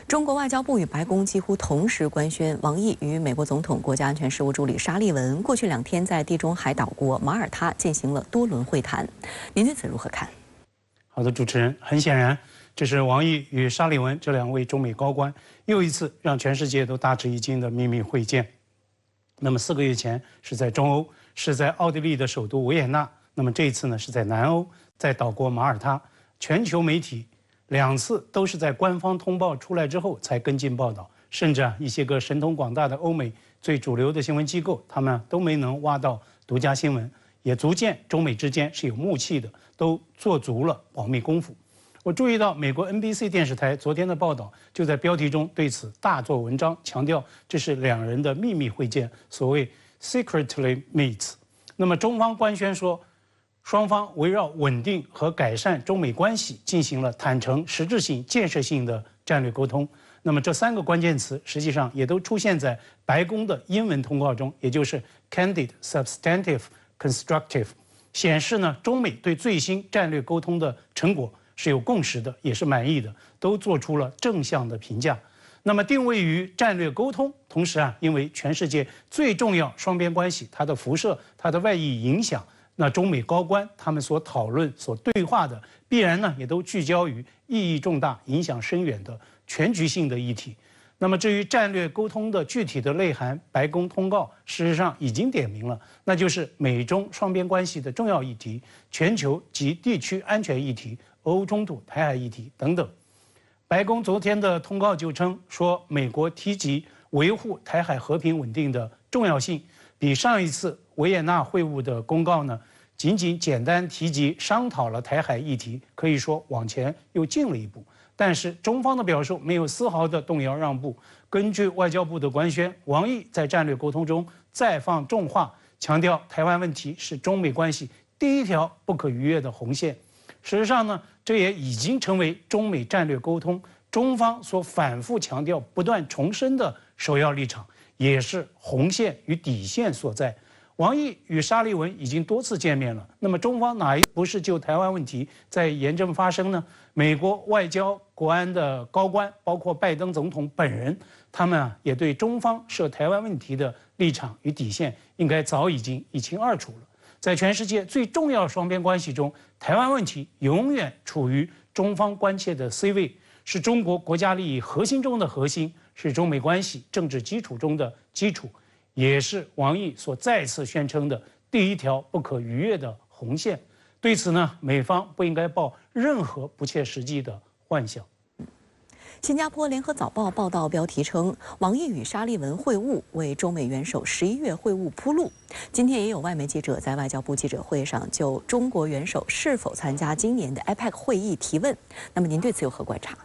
中国外交部与白宫几乎同时官宣，王毅与美国总统国家安全事务助理沙利文过去2天在地中海岛国马耳他进行了多轮会谈。您对此如何看？好的，主持人，很显然，这是王毅与沙利文这2位中美高官又一次让全世界都大吃一惊的秘密会见。那么4个月前是在中欧，是在奥地利的首都维也纳。那么这一次呢是在南欧，在岛国马耳他。全球媒体2次都是在官方通报出来之后才跟进报道，甚至一些个神通广大的欧美最主流的新闻机构，他们都没能挖到独家新闻，也足见中美之间是有默契的，都做足了保密功夫。我注意到美国 NBC 电视台昨天的报道，就在标题中对此大做文章，强调这是2人的秘密会见，所谓 secretly meets。那么中方官宣说，双方围绕稳定和改善中美关系进行了坦诚、实质性、建设性的战略沟通。那么这3个关键词实际上也都出现在白宫的英文通告中，也就是 candid, substantive, constructive， 显示呢中美对最新战略沟通的成果是有共识的，也是满意的，都做出了正向的评价。那么定位于战略沟通，同时因为全世界最重要双边关系它的辐射、它的外溢影响。那中美高官他们所讨论、所对话的，必然呢也都聚焦于意义重大、影响深远的全局性的议题。那么至于战略沟通的具体的内涵，白宫通告事实上已经点明了，那就是美中双边关系的重要议题、全球及地区安全议题、俄乌冲突、台海议题等等。白宫昨天的通告就称说，美国提及维护台海和平稳定的重要性，比上一次维也纳会晤的公告呢，仅仅简单提及商讨了台海议题，可以说往前又进了一步。但是中方的表述没有丝毫的动摇让步。根据外交部的官宣，王毅在战略沟通中再放重话，强调台湾问题是中美关系第1条不可逾越的红线。事实上呢，这也已经成为中美战略沟通中方所反复强调、不断重申的首要立场，也是红线与底线所在。王毅与沙利文已经多次见面了，那么中方哪一不是就台湾问题在严正发声呢？美国外交国安的高官，包括拜登总统本人，他们也对中方涉台湾问题的立场与底线，应该早已经一清二楚了。在全世界最重要双边关系中，台湾问题永远处于中方关切的 C 位，是中国国家利益核心中的核心，是中美关系政治基础中的基础。也是王毅所再次宣称的第1条不可逾越的红线。对此呢，美方不应该抱任何不切实际的幻想。新加坡联合早报报道标题称，王毅与沙利文会晤为中美元首11月会晤铺路。今天也有外媒记者在外交部记者会上就中国元首是否参加今年的 APEC 会议提问。那么您对此有何观察？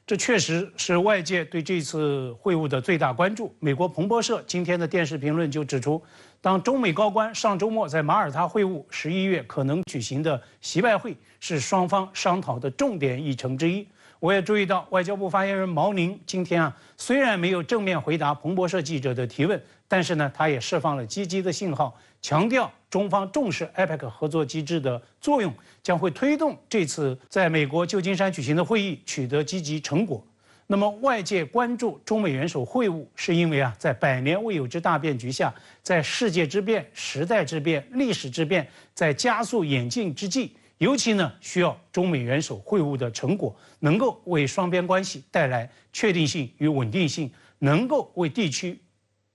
这确实是外界对这次会晤的最大关注。美国彭博社今天的电视评论就指出，当中美高官上周末在马耳他会晤11月可能举行的习拜会，是双方商讨的重点议程之一。我也注意到，外交部发言人毛宁今天虽然没有正面回答彭博社记者的提问，但是呢，他也释放了积极的信号，强调中方重视 APEC 合作机制的作用，将会推动这次在美国旧金山举行的会议取得积极成果。那么外界关注中美元首会晤，是因为在100年未有之大变局下，在世界之变、时代之变、历史之变在加速演进之际，尤其呢需要中美元首会晤的成果能够为双边关系带来确定性与稳定性，能够为地区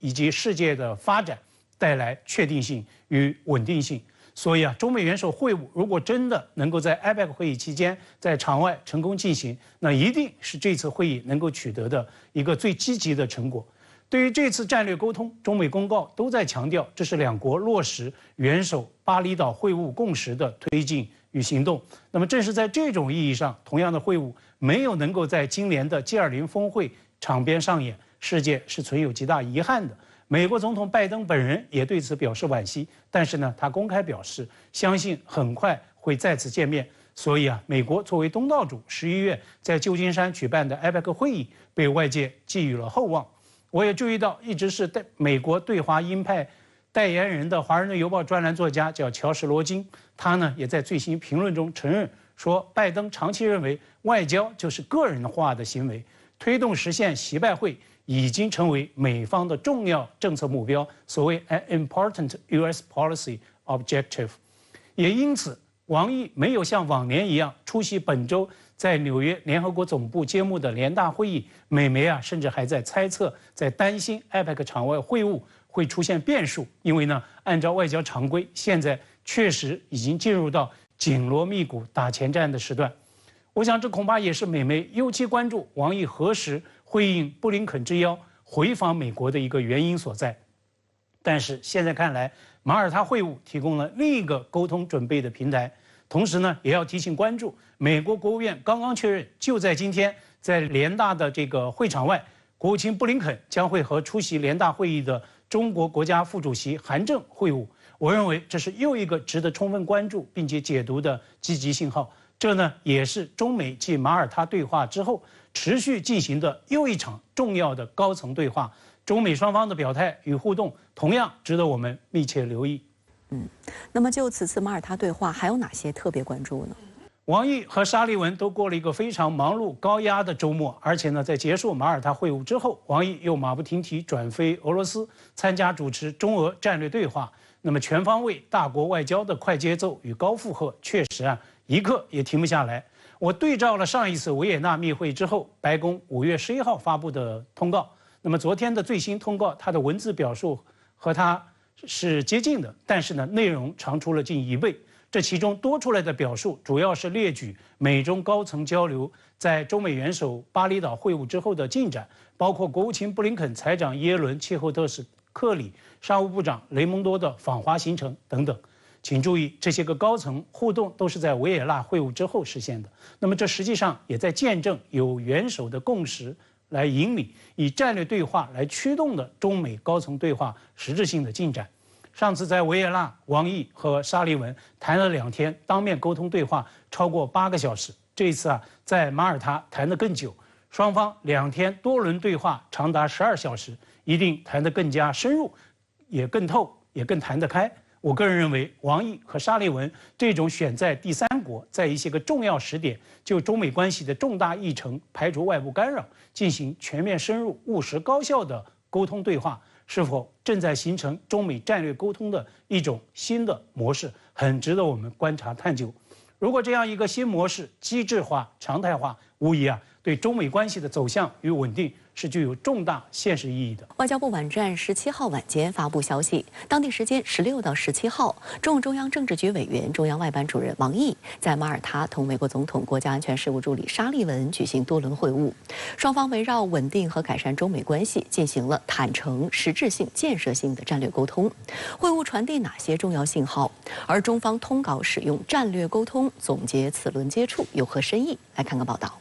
以及世界的发展带来确定性与稳定性。所以中美元首会晤如果真的能够在 APEC 会议期间在场外成功进行，那一定是这次会议能够取得的一个最积极的成果。对于这次战略沟通，中美公告都在强调，这是2国落实元首巴厘岛会晤共识的推进与行动。那么正是在这种意义上，同样的会晤没有能够在今年的 G20 峰会场边上演，世界是存有极大遗憾的。美国总统拜登本人也对此表示惋惜，但是呢，他公开表示相信很快会再次见面。所以美国作为东道主，11月在旧金山举办的 APEC 会议被外界寄予了厚望。我也注意到，一直是美国对华鹰派代言人的《华盛顿邮报》专栏作家叫乔什·罗金，他呢也在最新评论中承认说，拜登长期认为外交就是个人化的行为，推动实现习拜会已经成为美方的重要政策目标，所谓 an important U.S. policy objective。也因此，王毅没有像往年一样出席本周在纽约联合国总部揭幕的联大会议。美媒甚至还在猜测，在担心 APEC 场外会晤会出现变数，因为按照外交常规，现在确实已经进入到紧锣密鼓打前站的时段。我想，这恐怕也是美媒尤其关注王毅何时会应布林肯之邀回访美国的一个原因所在。但是现在看来，马耳他会晤提供了另一个沟通准备的平台。同时也要提醒关注，美国国务院刚刚确认，就在今天，在联大的这个会场外，国务卿布林肯将会和出席联大会议的中国国家副主席韩正会晤。我认为这是又一个值得充分关注并且解读的积极信号。这也是中美继马耳他对话之后持续进行的又一场重要的高层对话。中美双方的表态与互动同样值得我们密切留意。那么就此次马耳他对话还有哪些特别关注呢？王毅和沙利文都过了一个非常忙碌高压的周末，而且在结束马耳他会晤之后，王毅又马不停蹄转飞俄罗斯，参加主持中俄战略对话。那么全方位大国外交的快节奏与高负荷，确实一刻也停不下来。我对照了上一次维也纳密会之后，白宫5月11号发布的通告，那么昨天的最新通告，它的文字表述和它是接近的，但是内容长出了近1倍。这其中多出来的表述，主要是列举美中高层交流在中美元首巴厘岛会晤之后的进展，包括国务卿布林肯、财长耶伦、切赫特斯克里、商务部长雷蒙多的访华行程等等。请注意，这些个高层互动都是在维也纳会晤之后实现的。那么这实际上也在见证有元首的共识来引领以战略对话来驱动的中美高层对话实质性的进展。上次在维也纳，王毅和沙利文谈了2天，当面沟通对话超过8个小时。这一次在马耳他谈得更久，双方2天多轮对话长达12小时，一定谈得更加深入，也更透，也更谈得开。我个人认为，王毅和沙利文这种选在第三国，在一些个重要时点就中美关系的重大议程排除外部干扰，进行全面深入、务实高效的沟通对话，是否正在形成中美战略沟通的一种新的模式，很值得我们观察探究。如果这样一个新模式机制化、常态化，无疑对中美关系的走向与稳定是具有重大现实意义的。外交部网站17号晚间发布消息，当地时间16到17号，中共中央政治局委员、中央外办主任王毅在马耳他同美国总统国家安全事务助理沙利文举行多轮会晤，双方围绕稳定和改善中美关系进行了坦诚、实质性、建设性的战略沟通。会晤传递哪些重要信号？而中方通稿使用战略沟通总结此轮接触有何深意？来看看报道。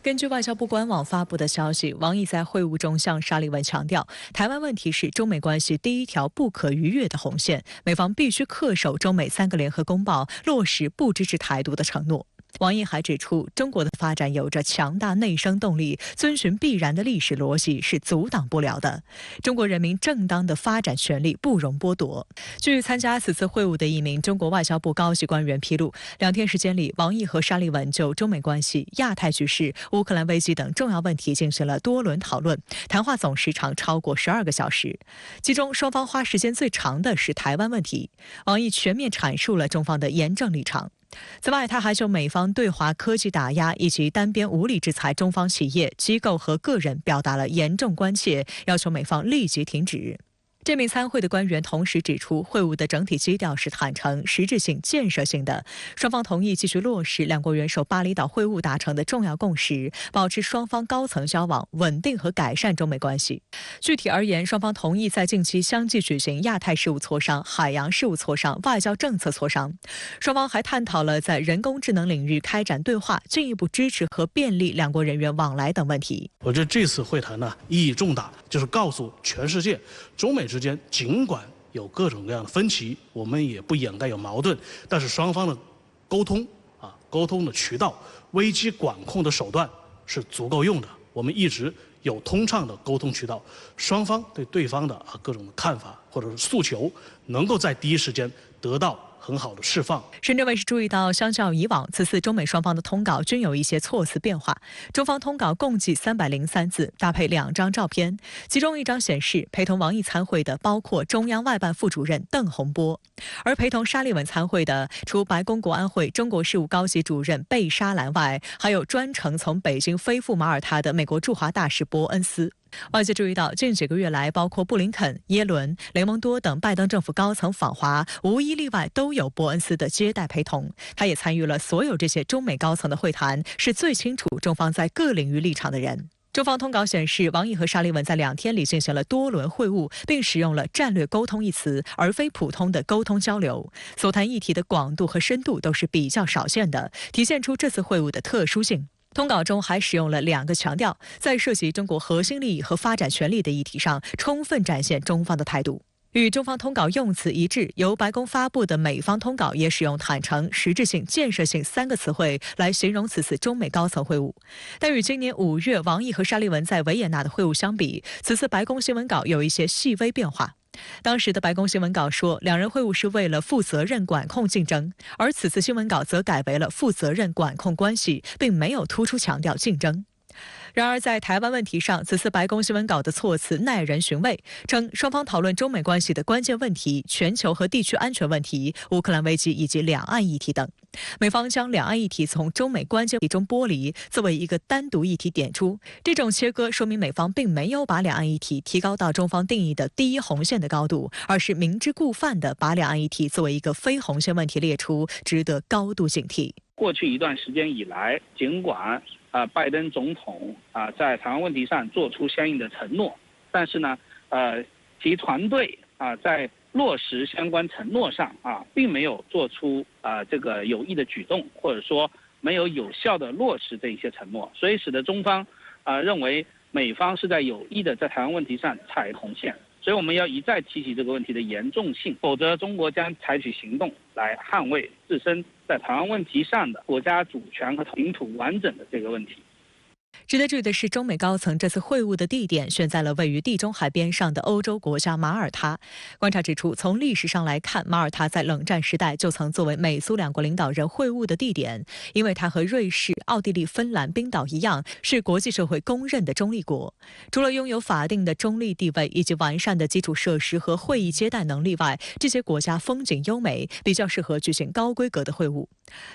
根据外交部官网发布的消息，王毅在会晤中向沙利文强调，台湾问题是中美关系第一条不可逾越的红线，美方必须恪守中美3个联合公报，落实不支持台独的承诺。王毅还指出，中国的发展有着强大内生动力，遵循必然的历史逻辑是阻挡不了的。中国人民正当的发展权利不容剥夺。据参加此次会晤的一名中国外交部高级官员披露，2天时间里，王毅和沙利文就中美关系、亚太局势、乌克兰危机等重要问题进行了多轮讨论，谈话总时长超过12个小时。其中，双方花时间最长的是台湾问题，王毅全面阐述了中方的严正立场。此外，他还就美方对华科技打压以及单边无理制裁中方企业、机构和个人表达了严重关切，要求美方立即停止。这名参会的官员同时指出，会晤的整体基调是坦诚、实质性、建设性的。双方同意继续落实2国元首巴厘岛会晤达成的重要共识，保持双方高层交往，稳定和改善中美关系。具体而言，双方同意在近期相继举行亚太事务磋商、海洋事务磋商、外交政策磋商。双方还探讨了在人工智能领域开展对话，进一步支持和便利2国人员往来等问题。我觉得这次会谈意义重大，就是告诉全世界，中美之间尽管有各种各样的分歧，我们也不掩盖有矛盾，但是双方的沟通沟通的渠道、危机管控的手段是足够用的。我们一直有通畅的沟通渠道，双方对对方的各种看法或者是诉求，能够在第一时间得到很好的释放。深圳卫视注意到，相较以往，此次中美双方的通稿均有一些措辞变化。中方通稿共计303字，搭配2张照片，其中1张显示陪同王毅参会的包括中央外办副主任邓洪波，而陪同沙利文参会的除白宫国安会中国事务高级主任贝沙兰外，还有专程从北京飞赴马耳他的美国驻华大使伯恩斯。外界注意到，近几个月来，包括布林肯、耶伦、雷蒙多等拜登政府高层访华，无一例外都有伯恩斯的接待陪同。他也参与了所有这些中美高层的会谈，是最清楚中方在各领域立场的人。中方通稿显示，王毅和沙利文在2天里进行了多轮会晤，并使用了战略沟通一词，而非普通的沟通交流。所谈议题的广度和深度都是比较少见的，体现出这次会晤的特殊性。通稿中还使用了2个强调，在涉及中国核心利益和发展权利的议题上，充分展现中方的态度。与中方通稿用词一致，由白宫发布的美方通稿也使用坦诚、实质性、建设性3个词汇来形容此次中美高层会晤。但与今年5月王毅和沙利文在维也纳的会晤相比，此次白宫新闻稿有一些细微变化。当时的白宫新闻稿说，2人会晤是为了负责任管控竞争，而此次新闻稿则改为了负责任管控关系，并没有突出强调竞争。然而，在台湾问题上，此次白宫新闻稿的措辞耐人寻味，称双方讨论中美关系的关键问题、全球和地区安全问题、乌克兰危机以及两岸议题等。美方将两岸议题从中美关键议题中剥离，作为一个单独议题点出。这种切割说明美方并没有把两岸议题提高到中方定义的第一红线的高度，而是明知故犯地把两岸议题作为一个非红线问题列出，值得高度警惕。过去一段时间以来，尽管拜登总统在台湾问题上做出相应的承诺，但是呢，其团队在落实相关承诺上并没有做出这个有益的举动，或者说没有有效的落实这一些承诺，所以使得中方认为美方是在有意的在台湾问题上踩红线。所以我们要一再提起这个问题的严重性，否则中国将采取行动来捍卫自身在台湾问题上的国家主权和领土完整的这个问题。值得注意的是，中美高层这次会晤的地点选在了位于地中海边上的欧洲国家马耳他。观察指出，从历史上来看，马耳他在冷战时代就曾作为美苏两国领导人会晤的地点，因为它和瑞士、奥地利、芬兰、冰岛一样，是国际社会公认的中立国。除了拥有法定的中立地位以及完善的基础设施和会议接待能力外，这些国家风景优美，比较适合举行高规格的会晤。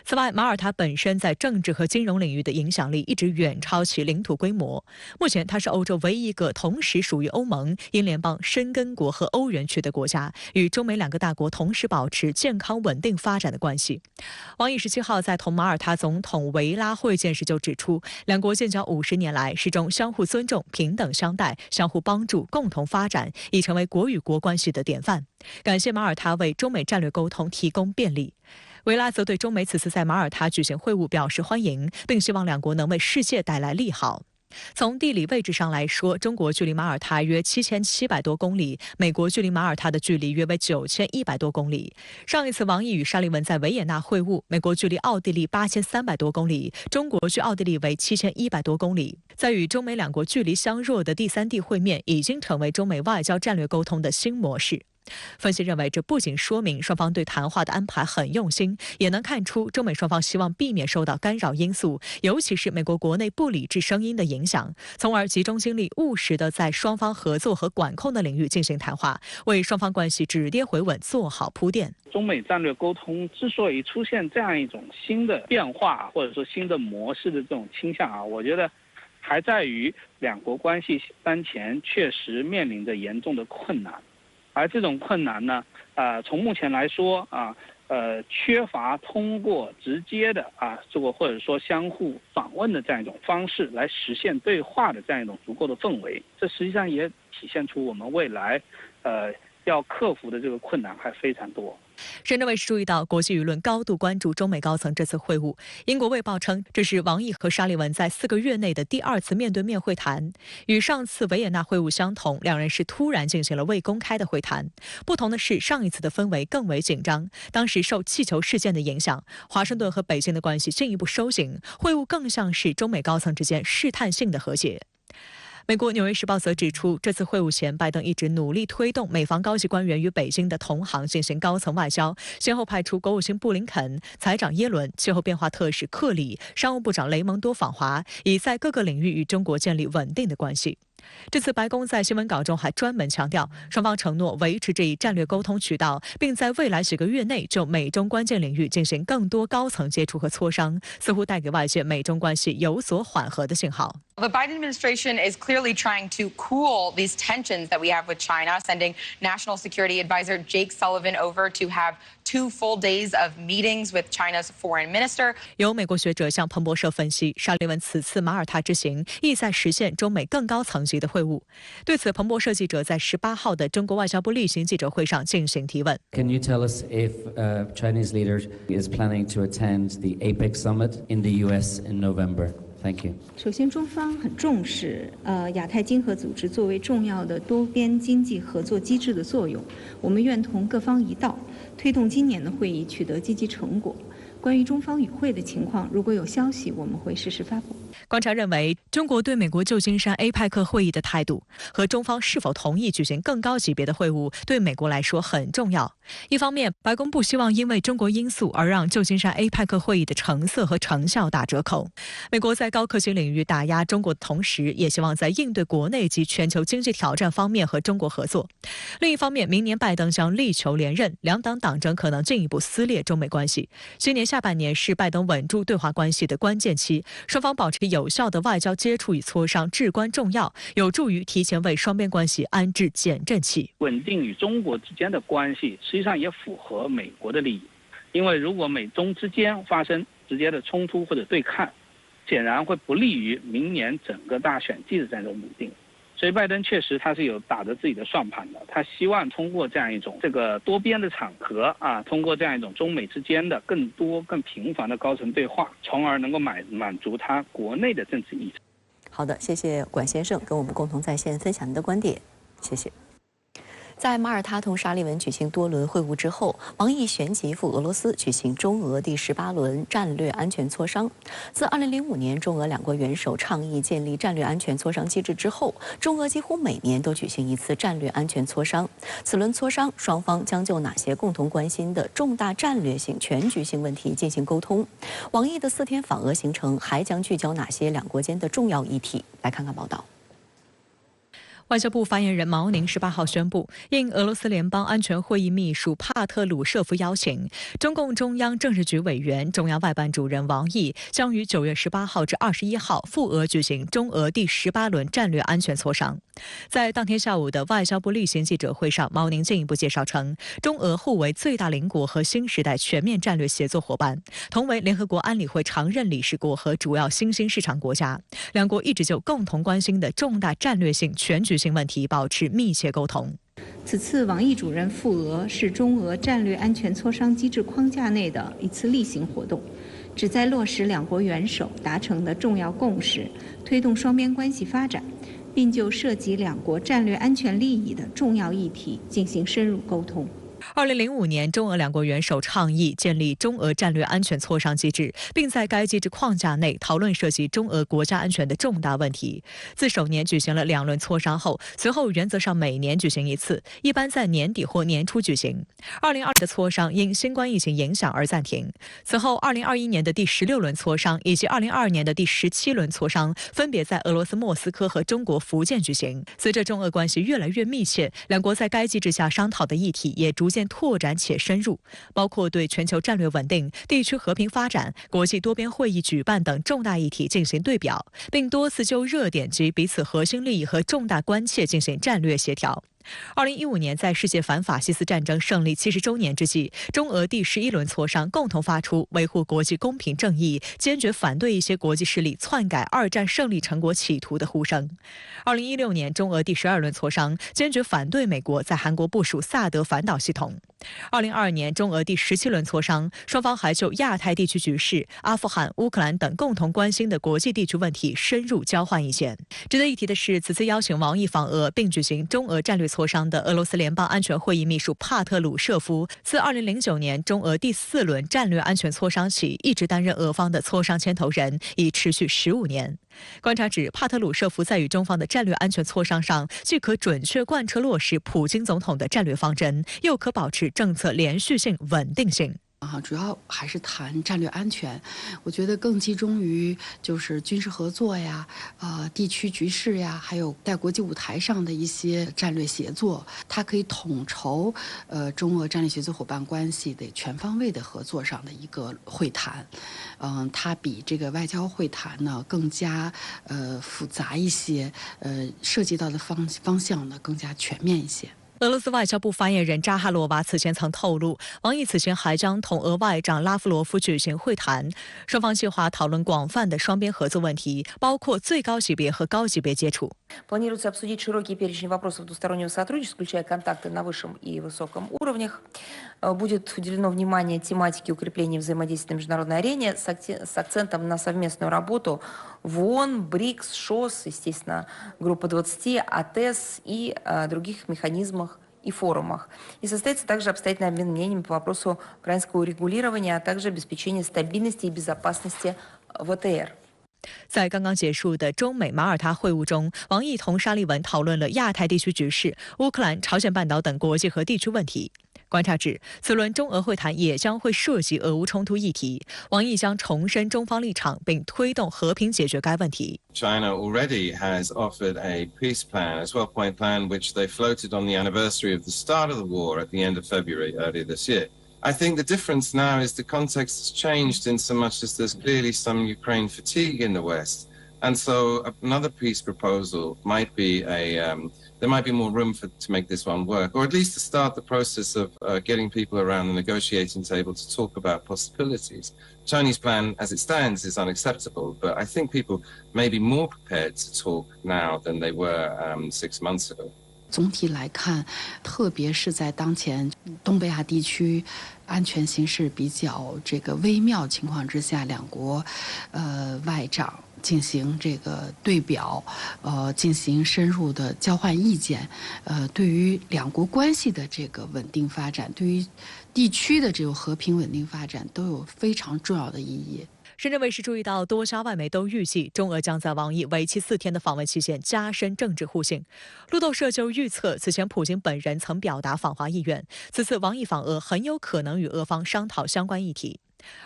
此外，马耳他本身在政治和金融领域的影响力一直远超其领土规模。目前，它是欧洲唯一一个同时属于欧盟、英联邦、申根国和欧元区的国家，与中美两个大国同时保持健康稳定发展的关系。王毅17号在同马耳他总统维拉会见时就指出，两国建交50年来，始终相互尊重、平等相待、相互帮助、共同发展，已成为国与国关系的典范。感谢马耳他为中美战略沟通提供便利。维拉则对中美此次在马耳他举行会晤表示欢迎，并希望两国能为世界带来利好。从地理位置上来说，中国距离马耳他约7700多公里，美国距离马耳他的距离约为9100多公里。上一次王毅与沙利文在维也纳会晤，美国距离奥地利8300多公里，中国距奥地利为7100多公里。在与中美两国距离相若的第三地会面，已经成为中美外交战略沟通的新模式。分析认为，这不仅说明双方对谈话的安排很用心，也能看出中美双方希望避免受到干扰因素，尤其是美国国内不理智声音的影响，从而集中精力务实地在双方合作和管控的领域进行谈话，为双方关系止跌回稳做好铺垫。中美战略沟通之所以出现这样一种新的变化，或者说新的模式的这种倾向我觉得还在于两国关系当前确实面临着严重的困难。而这种困难呢，从目前来说缺乏通过直接的这个或者说相互访问的这样一种方式来实现对话的这样一种足够的氛围，这实际上也体现出我们未来要克服的这个困难还非常多。深圳卫视注意到，国际舆论高度关注中美高层这次会晤。英国卫报称，这是王毅和沙利文在4个月内的第2次面对面会谈。与上次维也纳会晤相同，两人是突然进行了未公开的会谈。不同的是，上一次的氛围更为紧张，当时受气球事件的影响，华盛顿和北京的关系进一步收紧，会晤更像是中美高层之间试探性的和解。美国《纽约时报》则指出，这次会晤前，拜登一直努力推动美方高级官员与北京的同行进行高层外交，先后派出国务卿布林肯、财长耶伦、气候变化特使克里、商务部长雷蒙多访华，以在各个领域与中国建立稳定的关系。这次白宫在新闻稿中还专门强调，双方承诺维持这一战略沟通渠道，并在未来几个月内就美中关键领域进行更多高层接触和磋商，似乎带给外界美中关系有所缓和的信号。The Biden administration is clearly trying to cool these tensions that we have with China, sending National Security Advisor Jake Sullivan over to have 2 full days of meetings with China's foreign minister. 有美国学者向彭博社分析，沙利文此次马耳他之行意在实现中美更高层级的会晤。对此，彭博社记者在18号的中国外交部例行记者会上进行提问。Can you tell us if Chinese leader is planning to attend the APEC summit in the U.S. in November? Thank you. 首先，中方很重视亚太经合组织作为重要的多边经济合作机制的作用，我们愿同各方一道，推动今年的会议取得积极成果。关于中方与会的情况，如果有消息，我们会适时发布。观察认为，中国对美国旧金山 APEC 会议的态度和中方是否同意举行更高级别的会晤，对美国来说很重要。一方面，白宫不希望因为中国因素而让旧金山 APEC 会议的成色和成效打折扣。美国在高科技领域打压中国的同时，也希望在应对国内及全球经济挑战方面和中国合作。另一方面，明年拜登将力求连任，两党党争可能进一步撕裂中美关系。今年下半年是拜登稳住对华关系的关键期，双方保持有效的外交接触与磋商至关重要，有助于提前为双边关系安置减震器。稳定与中国之间的关系实际上也符合美国的利益，因为如果美中之间发生直接的冲突或者对抗，显然会不利于明年整个大选季的这种稳定。所以拜登确实他是有打着自己的算盘的，他希望通过这样一种多边的场合通过这样一种中美之间的更多更频繁的高层对话，从而能够满足他国内的政治议程。好的，谢谢管先生跟我们共同在线分享您的观点，谢谢。在马耳他同沙利文举行多轮会晤之后，王毅旋即赴俄罗斯举行中俄第18轮战略安全磋商。自2005年中俄两国元首倡议建立战略安全磋商机制之后，中俄几乎每年都举行一次战略安全磋商。此轮磋商，双方将就哪些共同关心的重大战略性、全局性问题进行沟通？王毅的4天访俄行程还将聚焦哪些两国间的重要议题？来看看报道。外交部发言人毛宁18号宣布，应俄罗斯联邦安全会议秘书帕特鲁舍夫邀请，中共中央政治局委员、中央外办主任王毅将于9月18号至21号赴俄举行中俄第18轮战略安全磋商。在当天下午的外交部例行记者会上，毛宁进一步介绍称，中俄互为最大邻国和新时代全面战略协作伙伴，同为联合国安理会常任理事国和主要新兴市场国家。两国一直就共同关心的重大战略性、全局性问题保持密切沟通。此次王毅主任赴俄是中俄战略安全磋商机制框架内的一次例行活动，旨在落实两国元首达成的重要共识，推动双边关系发展，并就涉及两国战略安全利益的重要议题进行深入沟通。2005年，中俄两国元首倡议建立中俄战略安全磋商机制，并在该机制框架内讨论涉及中俄国家安全的重大问题。自首年举行了2轮磋商后，随后原则上每年举行一次，一般在年底或年初举行。2020的磋商因新冠疫情影响而暂停。此后，2021年的第16轮磋商以及2022年的第17轮磋商分别在俄罗斯莫斯科和中国福建举行。随着中俄关系越来越密切，两国在该机制下商讨的议题也逐渐拓展且深入，包括对全球战略稳定、地区和平发展、国际多边会议举办等重大议题进行对表，并多次就热点及彼此核心利益和重大关切进行战略协调。2015年，在世界反法西斯战争胜利70周年之际，中俄第11轮磋商共同发出维护国际公平正义、坚决反对一些国际势力篡改2战胜利成果企图的呼声。2016年，中俄第12轮磋商坚决反对美国在韩国部署萨德反导系统。2022年，中俄第17轮磋商，双方还就亚太地区局势、阿富汗、乌克兰等共同关心的国际地区问题深入交换意见。值得一提的是，此次邀请王毅访俄并举行中俄战略磋商的俄罗斯联邦安全会议秘书帕特鲁舍夫，自2009年中俄第4轮战略安全磋商起，一直担任俄方的磋商牵头人，已持续15年。观察指，帕特鲁舍夫在与中方的战略安全磋商上，既可准确贯彻落实普京总统的战略方针，又可保持政策连续性、稳定性。主要还是谈战略安全，我觉得更集中于就是军事合作呀，地区局势呀，还有在国际舞台上的一些战略协作，它可以统筹中俄战略协作伙伴关系的全方位的合作上的一个会谈。它比这个外交会谈呢更加复杂一些，涉及到的方向呢更加全面一些。俄罗斯外交部发言人扎哈罗娃此前曾透露，王毅此前还将同俄外长拉夫罗夫举行会谈，双方计划讨论广泛的双边合作问题，包括最高级别和高级别接触。Планируется обсудить широкий перечень вопросов двустороннего сотрудничества, включая контакты на высшем и высоком уровнях. Будет уделено внимание тематике укрепления взаимодействия на международной арене с акцентом на совместную работу в ООН, БРИКС, ШОС, естественно, Группа 20, АТЭС и других механизмах и форумах. И состоится также обстоятельный обмен мнениями по вопросу украинского урегулирования, а также обеспечения стабильности и безопасности ВТР. 在刚刚结束的中美马耳他会晤中，王毅同沙利文讨论了亚太地区局势、乌克兰、朝鲜半岛等国际和地区问题。观察指，此轮中俄会谈也将会涉及俄乌冲突议题。王毅将重申中方立场，并推动和平解决该问题。China already has offered a peace plan, a 12-point plan, which they floated on the anniversary of the start of the war at the end of February earlier this year. I think the difference now is the context has changed in so much as there's clearly some Ukraine fatigue in the West. And so another peace proposal might be there might be more room to make this one work, or at least to start the process of getting people around the negotiating table to talk about possibilities. Chinese plan, as it stands, is unacceptable, but I think people may be more prepared to talk now than they were 6 months ago. 总体来看，特别是在当前东北亚地区安全形势比较这个微妙情况之下，两国外长进行这个对表，进行深入的交换意见，对于两国关系的这个稳定发展，对于地区的这种和平稳定发展都有非常重要的意义。深圳卫视注意到，多家外媒都预计中俄将在王毅为期4天的访问期间加深政治互信。路透社就预测，此前普京本人曾表达访华意愿，此次王毅访俄很有可能与俄方商讨相关议题。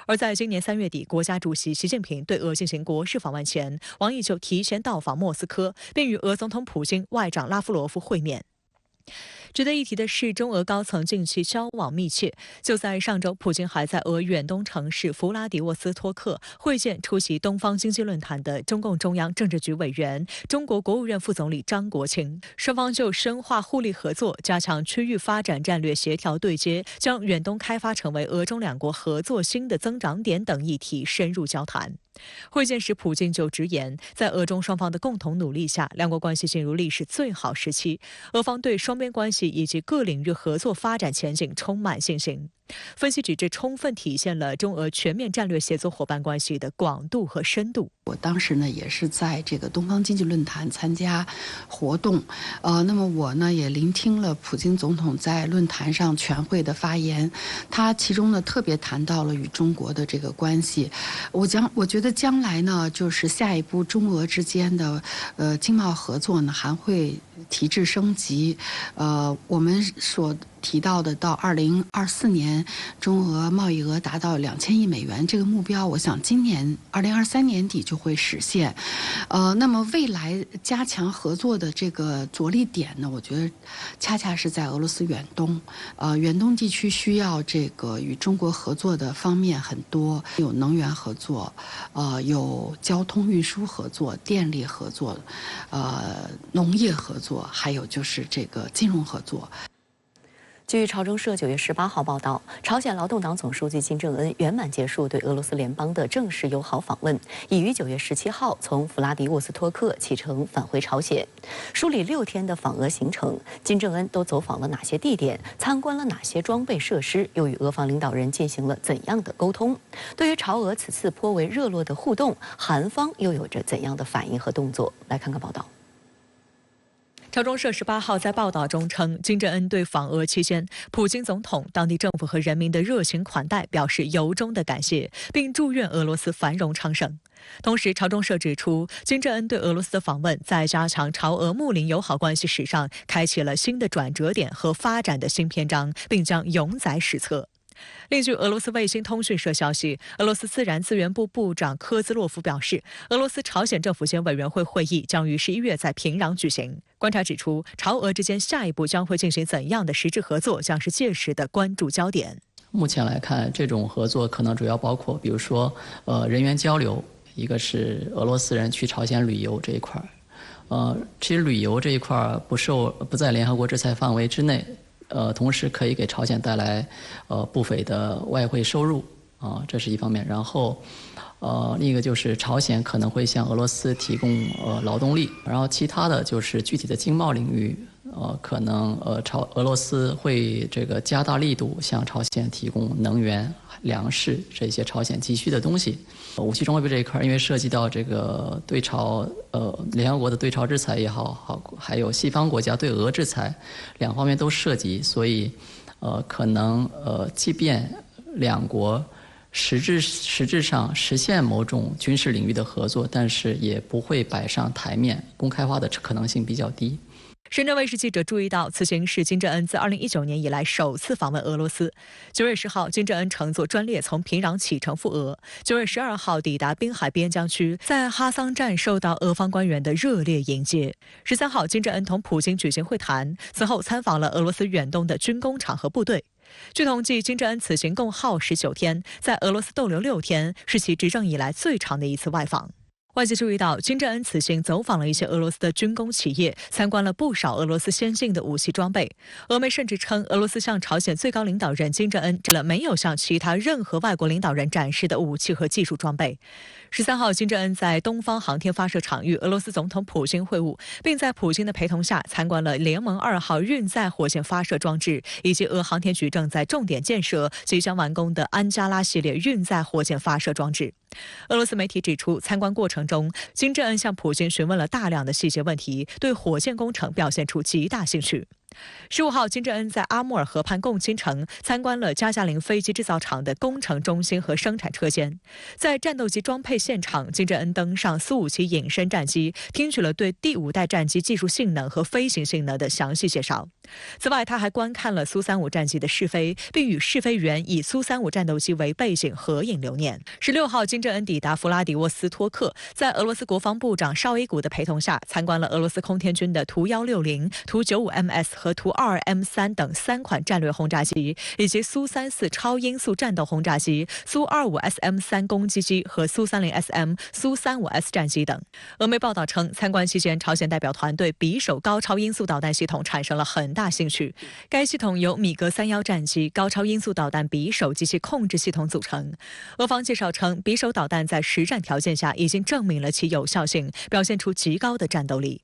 而在今年3月底，国家主席习近平对俄进行国事访问前，王毅就提前到访莫斯科，并与俄总统普京、外长拉夫罗夫会面。值得一提的是，中俄高层近期交往密切。就在上周，普京还在俄远东城市弗拉迪沃斯托克会见出席东方经济论坛的中共中央政治局委员、中国国务院副总理张国清。双方就深化互利合作、加强区域发展战略协调对接、将远东开发成为俄中两国合作新的增长点等议题深入交谈。会见时，普京就直言，在俄中双方的共同努力下，两国关系进入历史最好时期。俄方对双边关系以及各领域合作发展前景充满信心。分析指，这充分体现了中俄全面战略协作伙伴关系的广度和深度。我当时呢也是在这个东方经济论坛参加活动，那么我呢也聆听了普京总统在论坛上全会的发言，他其中呢特别谈到了与中国的这个关系。我觉得将来呢，就是下一步中俄之间的经贸合作呢还会提质升级。我们所提到的到2024年中俄贸易额达到2000亿美元这个目标，我想今年2023年底就会实现。那么未来加强合作的这个着力点呢，我觉得恰恰是在俄罗斯远东。远东地区需要这个与中国合作的方面很多，有能源合作，有交通运输合作、电力合作，农业合作，还有就是这个金融合作。据朝中社9月18号报道，朝鲜劳动党总书记金正恩圆满结束对俄罗斯联邦的正式友好访问，已于9月17号从弗拉迪沃斯托克启程返回朝鲜。梳理6天的访俄行程，金正恩都走访了哪些地点，参观了哪些装备设施，又与俄方领导人进行了怎样的沟通？对于朝俄此次颇为热络的互动，韩方又有着怎样的反应和动作？来看看报道。朝中社18号在报道中称，金正恩对访俄期间普京总统、当地政府和人民的热情款待表示由衷的感谢，并祝愿俄罗斯繁荣昌盛。同时，朝中社指出，金正恩对俄罗斯的访问在加强朝俄睦邻友好关系史上开启了新的转折点和发展的新篇章，并将永载史册。另据俄罗斯卫星通讯社消息，俄罗斯自然资源部部长科兹洛夫表示，俄罗斯朝鲜政府间委员会会议将于11月在平壤举行。观察指出，朝俄之间下一步将会进行怎样的实质合作，将是届时的关注焦点。目前来看，这种合作可能主要包括，比如说，人员交流，一个是俄罗斯人去朝鲜旅游这一块，其实旅游这一块不在联合国制裁范围之内。同时可以给朝鲜带来不菲的外汇收入这是一方面。然后另一个就是朝鲜可能会向俄罗斯提供劳动力，然后其他的就是具体的经贸领域，可能俄罗斯会这个加大力度向朝鲜提供能源、粮食这些朝鲜急需的东西。武器装备这一块，因为涉及到这个对朝联合国的对朝制裁也好，还有西方国家对俄制裁，两方面都涉及，所以可能即便两国实质上实现某种军事领域的合作，但是也不会摆上台面，公开化的可能性比较低。深圳卫视记者注意到，此行是金正恩自2019年以来首次访问俄罗斯。9月10号，金正恩乘坐专列从平壤启程赴俄。9月12号抵达滨海边疆区，在哈桑站受到俄方官员的热烈迎接。13号，金正恩同普京举行会谈，此后参访了俄罗斯远东的军工厂和部队。据统计，金正恩此行共耗19天，在俄罗斯逗留6天，是其执政以来最长的一次外访。外界注意到，金正恩此行走访了一些俄罗斯的军工企业，参观了不少俄罗斯先进的武器装备。俄媒甚至称，俄罗斯向朝鲜最高领导人金正恩展了没有向其他任何外国领导人展示的武器和技术装备。13号，金正恩在东方航天发射场与俄罗斯总统普京会晤，并在普京的陪同下参观了联盟2号运载火箭发射装置，以及俄航天局正在重点建设、即将完工的安加拉系列运载火箭发射装置。俄罗斯媒体指出，参观过程中，金正恩向普京询问了大量的细节问题，对火箭工程表现出极大兴趣。15号，金正恩在阿穆尔河畔共青城参观了加加林飞机制造厂的工程中心和生产车间。在战斗机装配现场，金正恩登上苏57隐身战机，听取了对第5代战机技术性能和飞行性能的详细介绍。此外，他还观看了苏35战机的试飞，并与试飞员以苏35战斗机为背景合影留念。16号，金正恩抵达弗拉迪沃斯托克，在俄罗斯国防部长绍伊古的陪同下，参观了俄罗斯空天军的图160、图95MS 和图22M3等3款战略轰炸机，以及苏34超音速战斗轰炸机、苏25SM3攻击机和苏30SM、苏35S战机等。俄媒报道称，参观期间，朝鲜代表团对匕首高超音速导弹系统产生了很大兴趣。该系统由米格31战机、高超音速导弹匕首及其控制系统组成。俄方介绍称，匕首导弹在实战条件下已经证明了其有效性，表现出极高的战斗力。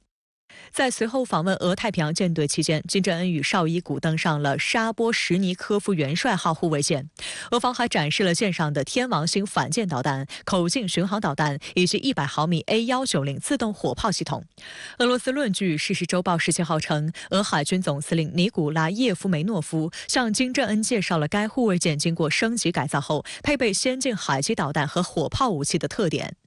在随后访问俄太平洋舰队期间，金正恩与绍伊古登上了沙波什尼科夫元帅号护卫舰。俄方还展示了舰上的天王星反舰导弹、口径巡航导弹以及100毫米 A190自动火炮系统。俄罗斯论据事实周报17号称，俄海军总司令尼古拉叶夫梅诺夫向金正恩介绍了该护卫舰经过升级改造后，配备先进海基导弹和火炮武器的特点。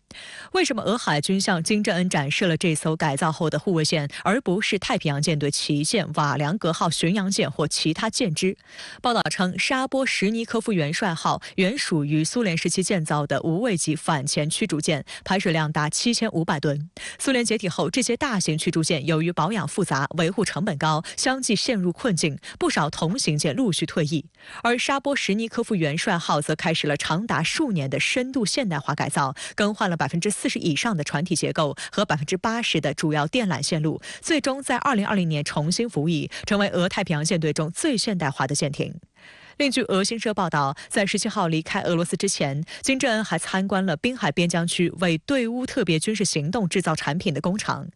为什么俄海军向金正恩展示了这艘改造后的护卫舰，而不是太平洋舰队旗舰瓦良格号巡洋舰或其他舰只？报道称，沙波什尼科夫元帅号原属于苏联时期建造的无畏级反潜驱逐舰，排水量达7500吨。苏联解体后，这些大型驱逐舰由于保养复杂、维护成本高，相继陷入困境，不少同型舰陆续退役。而沙波什尼科夫元帅号则开始了长达数年的深度现代化改造，更换了40%以上的船体结构和80%的主要电缆线路，最终在2020年重新服役，成为俄太平洋舰队中最现代化的舰艇。另据俄新社报道，在17号离开俄罗斯之前，金正恩还参观了滨海边疆区为对乌特别军事行动制造产品的工厂。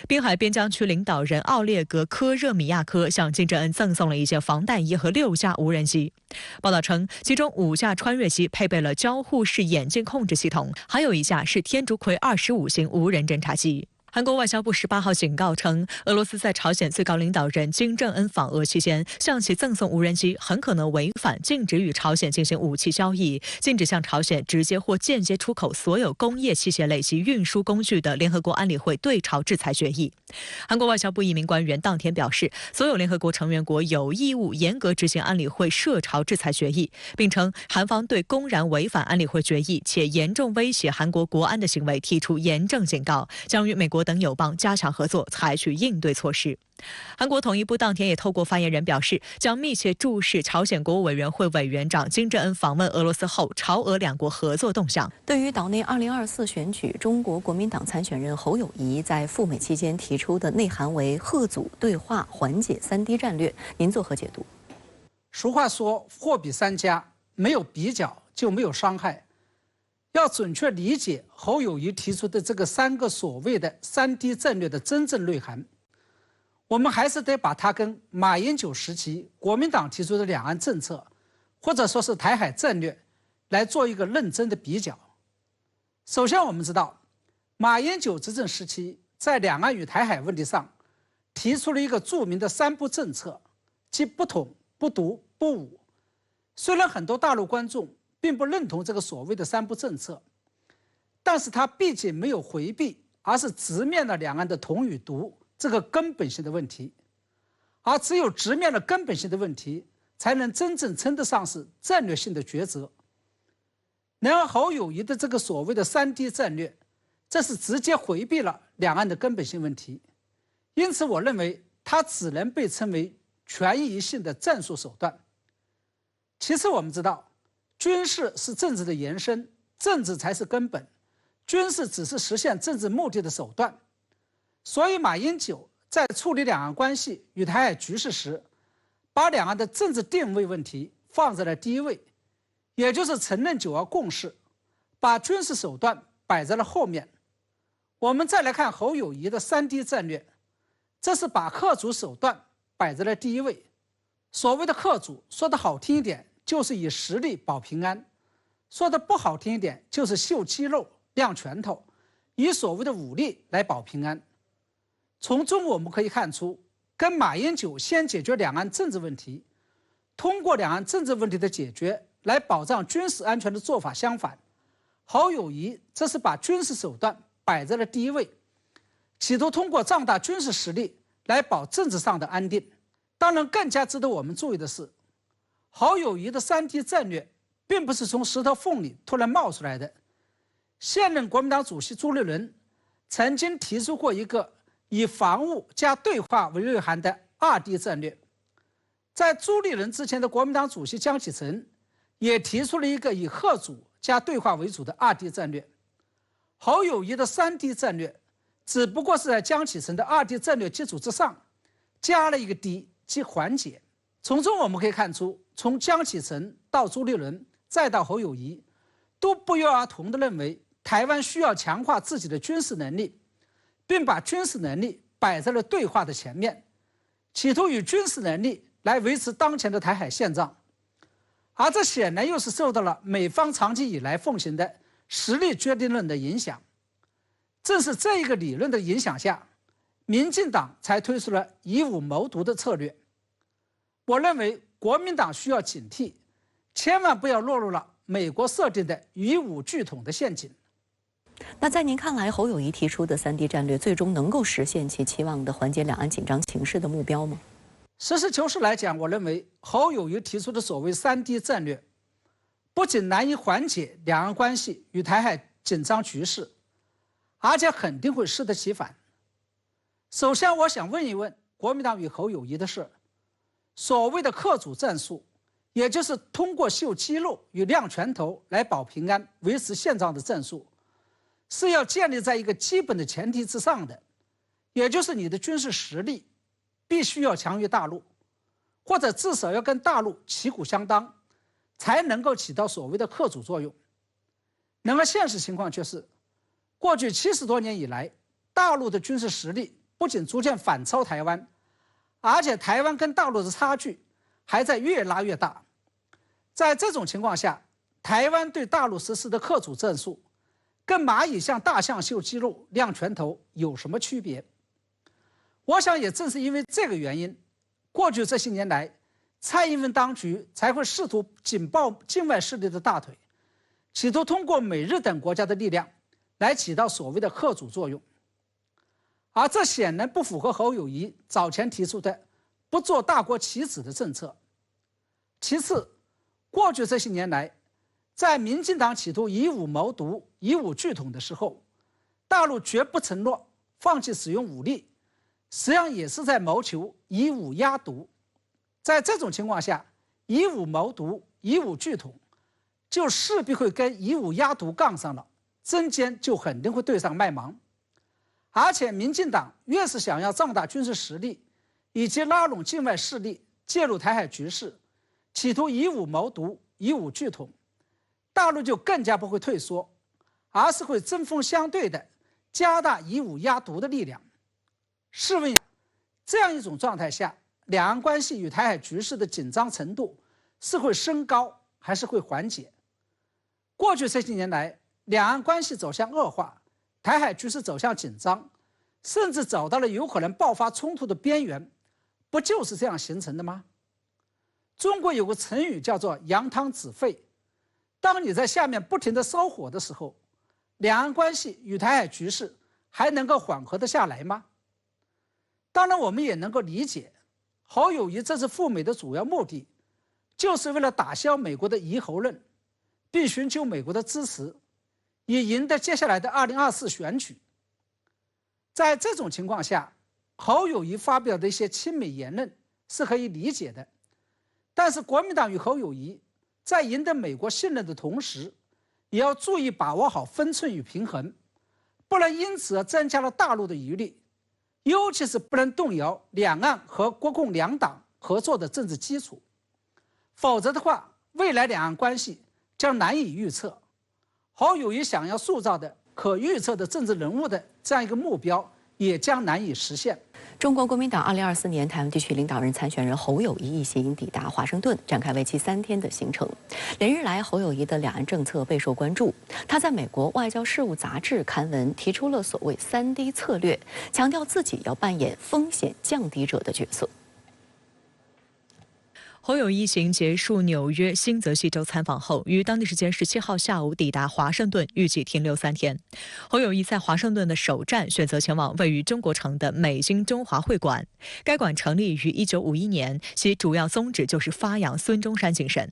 滨海边疆区领导人奥列格·科热米亚科向金正恩赠送了一件防弹衣和6架无人机。报道称，其中5架穿越机配备了交互式眼镜控制系统，还有1架是天竺葵25型无人侦察机。韩国外交部18号警告称，俄罗斯在朝鲜最高领导人金正恩访俄期间向其赠送无人机，很可能违反禁止与朝鲜进行武器交易、禁止向朝鲜直接或间接出口所有工业器械类及运输工具的联合国安理会对朝制裁决议。韩国外交部一名官员当天表示，所有联合国成员国有义务严格执行安理会涉朝制裁决议，并称韩方对公然违反安理会决议且严重威胁韩国国安的行为提出严正警告，将与美国等友邦加强合作，采取应对措施。韩国统一部当天也透过发言人表示，将密切注视朝鲜国务委员会委员长金正恩访问俄罗斯后朝俄两国合作动向。对于岛内2024选举，中国国民党参选人侯友宜在赴美期间提出的内涵为贺阻对话缓解3D 战略，您作何解读？俗话说，货比三家，没有比较就没有伤害。要准确理解侯友宜提出的这个3个所谓的3D 战略的真正内涵，我们还是得把它跟马英九时期国民党提出的两岸政策，或者说是台海战略，来做一个认真的比较。首先，我们知道，马英九执政时期在两岸与台海问题上，提出了一个著名的3不政策，即不统、不独、不武。虽然很多大陆观众并不认同这个所谓的3不政策，但是他毕竟没有回避，而是直面了两岸的统与独这个根本性的问题，而只有直面了根本性的问题，才能真正称得上是战略性的抉择。然而侯友宜的这个所谓的3D 战略，这是直接回避了两岸的根本性问题，因此我认为它只能被称为权宜性的战术手段。其次，我们知道军事是政治的延伸，政治才是根本，军事只是实现政治目的的手段。所以马英九在处理两岸关系与台海局势时，把两岸的政治定位问题放在了第一位，也就是承认九二共识，把军事手段摆在了后面。我们再来看侯友宜的3D 战略，这是把贺阻手段摆在了第一位。所谓的贺阻，说的好听一点就是以实力保平安，说的不好听一点就是秀肌肉亮拳头，以所谓的武力来保平安。从中我们可以看出，跟马英九先解决两岸政治问题，通过两岸政治问题的解决来保障军事安全的做法相反，侯友宜这是把军事手段摆在了第一位，企图通过壮大军事实力来保政治上的安定。当然，更加值得我们注意的是，侯友宜的3D 战略并不是从石头缝里突然冒出来的。现任国民党主席朱立伦曾经提出过一个以防务加对话为内涵的2D 战略，在朱立伦之前的国民党主席江启臣也提出了一个以贺阻加对话为主的2D 战略。侯友宜的3D 战略只不过是在江启臣的2D 战略基础之上加了一个 D， 即缓解。从中我们可以看出，从江启臣到朱立伦再到侯友宜，都不约而同地认为台湾需要强化自己的军事能力，并把军事能力摆在了对话的前面，企图以军事能力来维持当前的台海现状。而这显然又是受到了美方长期以来奉行的实力决定论的影响。正是这一个理论的影响下，民进党才推出了以武谋独的策略。我认为国民党需要警惕，千万不要落入了美国设定的以武拒统的陷阱。那在您看来，侯友宜提出的3D 战略最终能够实现其期望的缓解两岸紧张情势的目标吗？实事求是来讲，我认为侯友宜提出的所谓3D 战略，不仅难以缓解两岸关系与台海紧张局势，而且肯定会适得其反。首先，我想问一问国民党与侯友宜的是，所谓的贺阻战术，也就是通过秀肌肉与亮拳头来保平安、维持现状的战术，是要建立在一个基本的前提之上的，也就是你的军事实力必须要强于大陆，或者至少要跟大陆旗鼓相当，才能够起到所谓的贺阻作用。然而现实情况却是，过去70多年以来，大陆的军事实力不仅逐渐反超台湾，而且台湾跟大陆的差距还在越拉越大。在这种情况下，台湾对大陆实施的贺阻战术跟蚂蚁向大象秀肌肉、亮拳头有什么区别？我想也正是因为这个原因，过去这些年来，蔡英文当局才会试图紧抱境外势力的大腿，企图通过美日等国家的力量来起到所谓的吓阻作用。而这显然不符合侯友宜早前提出的不做大国棋子的政策。其次，过去这些年来，在民进党企图以武谋独、以武拒统的时候，大陆绝不承诺放弃使用武力，实际上也是在谋求以武压独。在这种情况下，以武谋独、以武拒统，就势必会跟以武压独杠上了，针尖就肯定会对上麦芒。而且民进党越是想要壮大军事实力，以及拉拢境外势力介入台海局势，企图以武谋独、以武拒统，大陆就更加不会退缩，而是会针锋相对的加大以武压独的力量。试问，这样一种状态下，两岸关系与台海局势的紧张程度是会升高还是会缓解？过去这些年来，两岸关系走向恶化，台海局势走向紧张，甚至走到了有可能爆发冲突的边缘，不就是这样形成的吗？中国有个成语叫做扬汤止沸，当你在下面不停地烧火的时候，两岸关系与台海局势还能够缓和得下来吗？当然我们也能够理解，侯友宜这次赴美的主要目的就是为了打消美国的疑侯论，并寻求美国的支持，以赢得接下来的2024选举。在这种情况下，侯友宜发表的一些亲美言论是可以理解的，但是国民党与侯友宜在赢得美国信任的同时，也要注意把握好分寸与平衡，不能因此而增加了大陆的疑虑，尤其是不能动摇两岸和国共两党合作的政治基础，否则的话，未来两岸关系将难以预测。侯友宜想要塑造的可预测的政治人物的这样一个目标，也将难以实现。中国国民党2024年台湾地区领导人参选人侯友宜一行抵达华盛顿，展开为期3天的行程。连日来，侯友宜的两岸政策备受关注。他在美国外交事务杂志刊文提出了所谓3D 策略，强调自己要扮演风险降低者的角色。侯友宜一行结束纽约、新泽西州参访后，于当地时间17号下午抵达华盛顿，预计停留3天。侯友宜在华盛顿的首站选择前往位于中国城的美金中华会馆。该馆成立于1951年，其主要宗旨就是发扬孙中山精神。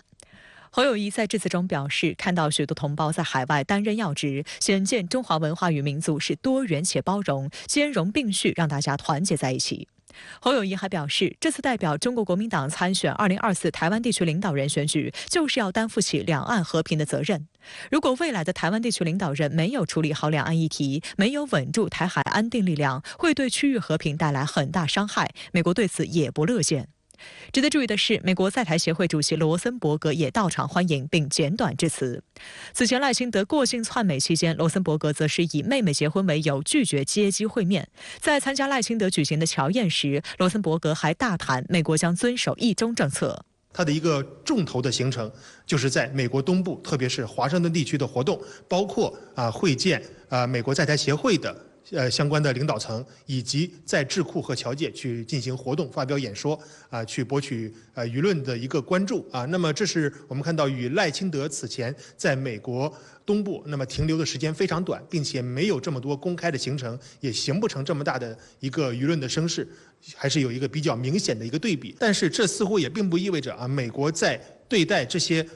侯友宜在致辞中表示，看到许多同胞在海外担任要职，显见中华文化与民族是多元且包容、兼容并蓄，让大家团结在一起。侯友宜还表示，这次代表中国国民党参选2024台湾地区领导人选举，就是要担负起两岸和平的责任。如果未来的台湾地区领导人没有处理好两岸议题，没有稳住台海安定力量，会对区域和平带来很大伤害。美国对此也不乐见。值得注意的是，美国在台协会主席罗森伯格也到场欢迎并简短致辞。此前赖清德过境窜美期间，罗森伯格则是以妹妹结婚为由拒绝接机会面。在参加赖清德举行的侨宴时，罗森伯格还大谈美国将遵守一中政策。他的一个重头的行程就是在美国东部，特别是华盛顿地区的活动，包括会见美国在台协会的相关的领导层，以及在智库和侨界去进行活动、发表演说，去博取舆论的一个关注啊。那么这是我们看到与赖清德此前在美国东部那么停留的时间非常短，并且没有这么多公开的行程，也形不成这么大的一个舆论的声势，还是有一个比较明显的一个对比。但是这似乎也并不意味着美国在对待这些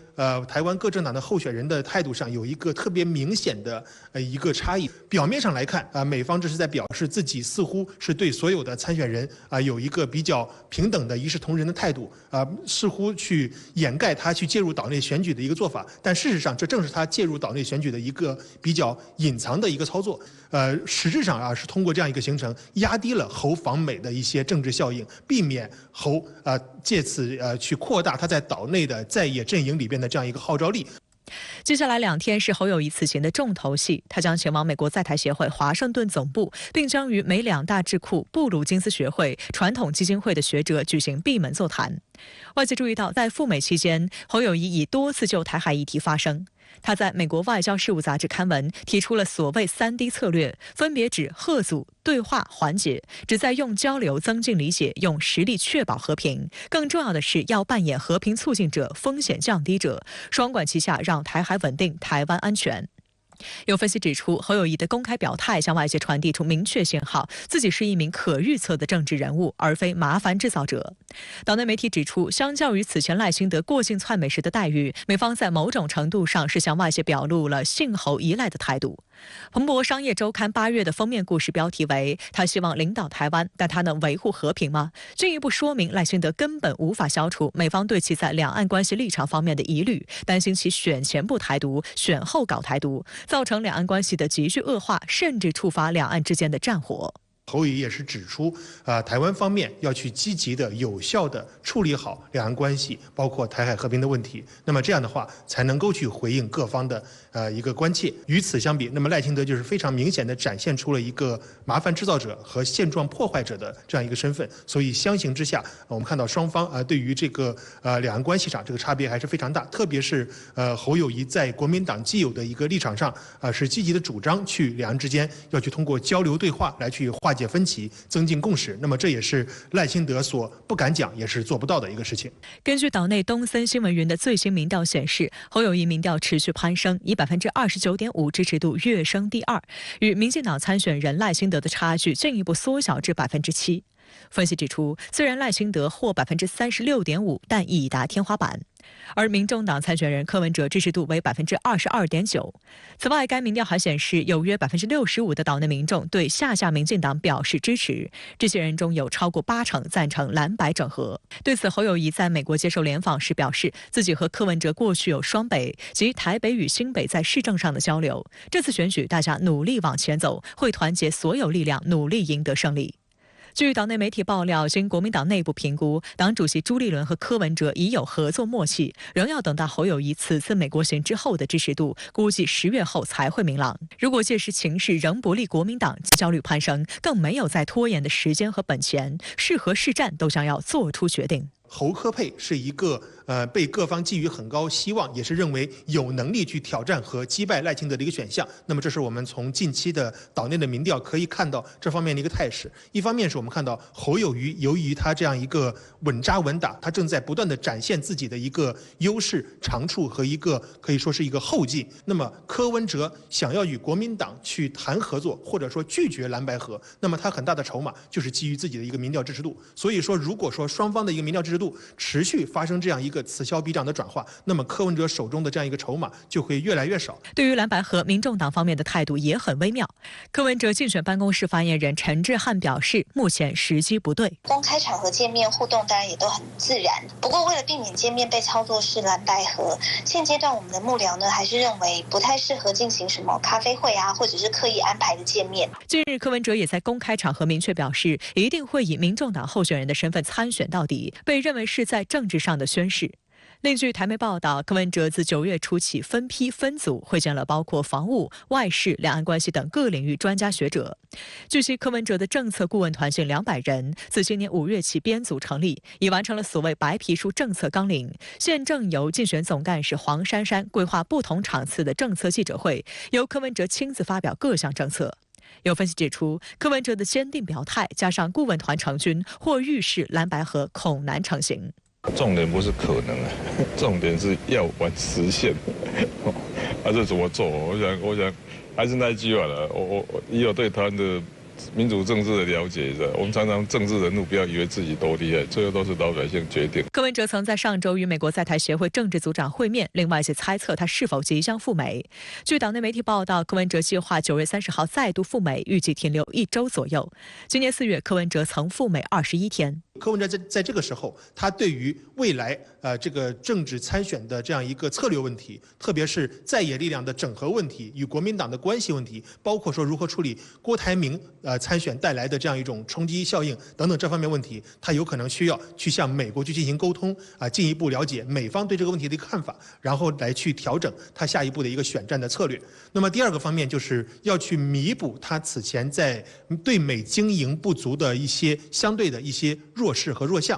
台湾各政党的候选人的态度上有一个特别明显的一个差异。表面上来看美方这是在表示自己似乎是对所有的参选人有一个比较平等的一视同仁的态度似乎去掩盖他去介入岛内选举的一个做法。但事实上，这正是他介入岛内选举的一个比较隐藏的一个操作。实质上是通过这样一个行程压低了侯访美的一些政治效应，避免侯借此去扩大他在岛内的在野阵营里边的这样一个号召力。接下来2天是侯友宜此行的重头戏，他将前往美国在台协会华盛顿总部，并将与美两大智库布鲁金斯学会、传统基金会的学者举行闭门座谈。外界注意到，在赴美期间，侯友宜已多次就台海议题发声。他在美国外交事务杂志刊文，提出了所谓3D 策略，分别指吓阻、对话、缓解，旨在用交流增进理解，用实力确保和平。更重要的是，要扮演和平促进者、风险降低者，双管齐下，让台海稳定、台湾安全。有分析指出，侯友宜的公开表态向外界传递出明确信号，自己是一名可预测的政治人物，而非麻烦制造者。岛内媒体指出，相较于此前赖清德过境窜美时的待遇，美方在某种程度上是向外界表露了信侯依赖的态度。彭博商业周刊8月的封面故事标题为“他希望领导台湾，但他能维护和平吗？”进一步说明赖清德根本无法消除美方对其在两岸关系立场方面的疑虑，担心其选前不台独，选后搞台独，造成两岸关系的急剧恶化，甚至触发两岸之间的战火。侯友宜也是指出，台湾方面要去积极的、有效的处理好两岸关系，包括台海和平的问题。那么这样的话，才能够去回应各方的一个关切。与此相比，那么赖清德就是非常明显的展现出了一个麻烦制造者和现状破坏者的这样一个身份。所以相形之下，我们看到双方对于这个两岸关系上这个差别还是非常大。特别是侯友宜在国民党既有的一个立场上，是积极的主张去两岸之间要去通过交流对话来去化解分歧，增进共识。那么这也是赖清德所不敢讲，也是做不到的一个事情。根据岛内东森新闻云的最新民调显示，侯友宜民调持续攀升，以29.5%支持度跃升第2，与民进党参选人赖清德的差距进一步缩小至7%。分析指出，虽然赖清德获36.5%，但已达天花板。而民众党参选人柯文哲支持度为22.9%。此外，该民调还显示，有约65%的岛内民众对下架民进党表示支持，这些人中有超过80%赞成蓝白整合。对此，侯友宜在美国接受联访时表示，自己和柯文哲过去有双北，即台北与新北在市政上的交流。这次选举，大家努力往前走，会团结所有力量，努力赢得胜利。据岛内媒体爆料，经国民党内部评估，党主席朱立伦和柯文哲已有合作默契，仍要等到侯友宜此次美国行之后的支持度，估计10月后才会明朗。如果届时情势仍不利国民党，焦虑攀升，更没有再拖延的时间和本钱，是和是战都将要做出决定。侯柯配是一个被各方寄予很高希望，也是认为有能力去挑战和击败赖清德的一个选项。那么这是我们从近期的岛内的民调可以看到这方面的一个态势。一方面是我们看到侯友宜由于他这样一个稳扎稳打，他正在不断的展现自己的一个优势、长处和一个可以说是一个后劲。那么柯文哲想要与国民党去谈合作，或者说拒绝蓝白合，那么他很大的筹码就是基于自己的一个民调支持度。所以说，如果说双方的一个民调支持度持续发生这样一个此消彼长的转化，那么柯文哲手中的这样一个筹码就会越来越少。对于蓝白合，民众党方面的态度也很微妙。柯文哲竞选办公室发言人陈志汉表示，目前时机不对。公开场合见面互动当然也都很自然，不过为了避免见面被操作是蓝白合，现阶段我们的幕僚呢还是认为不太适合进行什么咖啡会啊，或者是刻意安排的见面。近日柯文哲也在公开场合明确表示，一定会以民众党候选人的身份参选到底，被认为是在政治上的宣示。另据台媒报道，柯文哲自9月初起分批分组会见了包括防务、外事、两岸关系等各领域专家学者。据悉，柯文哲的政策顾问团近200人，自今年5月起编组成立，已完成了所谓白皮书政策纲领。现正由竞选总干事黄珊珊规划不同场次的政策记者会，由柯文哲亲自发表各项政策。有分析指出，柯文哲的坚定表态加上顾问团成军，或预示蓝白合恐难成型。重点不是可能啊，重点是要完实现。这怎么做？我想还是那句话了。我也有对台湾的民主政治的了解的。我们常常政治人物不要以为自己多厉害，最后都是老百姓决定。柯文哲曾在上周与美国在台协会政治组长会面，令外界猜测他是否即将赴美。据岛内媒体报道，柯文哲计划9月30号再度赴美，预计停留1周左右。今年4月，柯文哲曾赴美21天。柯文哲在这个时候，他对于未来这个政治参选的这样一个策略问题，特别是在野力量的整合问题、与国民党的关系问题，包括说如何处理郭台铭参选带来的这样一种冲击效应等等这方面问题，他有可能需要去向美国去进行沟通进一步了解美方对这个问题的一个看法，然后来去调整他下一步的一个选战的策略。那么第二个方面就是要去弥补他此前在对美经营不足的一些相对的一些弱势和弱项。